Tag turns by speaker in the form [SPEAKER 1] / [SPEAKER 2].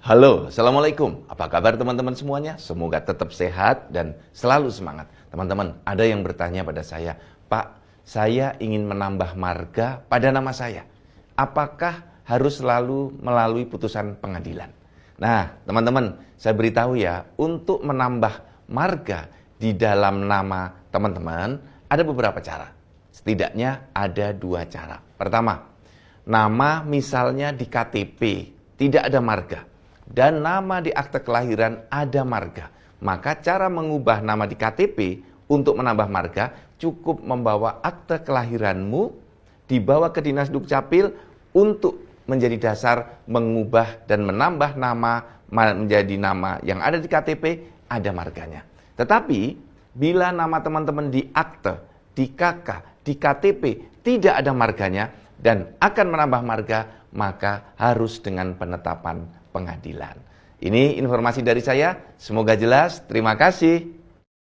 [SPEAKER 1] Halo, Assalamualaikum. Apa kabar teman-teman semuanya? Semoga tetap sehat dan selalu semangat. Teman-teman, ada yang bertanya pada saya, Pak, saya ingin menambah marga pada nama saya. Apakah harus selalu melalui putusan pengadilan? Nah, teman-teman, saya beritahu ya, untuk menambah marga di dalam nama teman-teman, ada beberapa cara. Setidaknya ada 2 cara. Pertama, nama misalnya di KTP tidak ada marga. Dan nama di akte kelahiran ada marga. Maka cara mengubah nama di KTP untuk menambah marga cukup membawa akte kelahiranmu dibawa ke Dinas Dukcapil untuk menjadi dasar mengubah dan menambah nama menjadi nama yang ada di KTP ada marganya. Tetapi bila nama teman-teman di akte, di KK, di KTP tidak ada marganya dan akan menambah marga, maka harus dengan penetapan pengadilan. Ini informasi dari saya, semoga jelas. Terima kasih.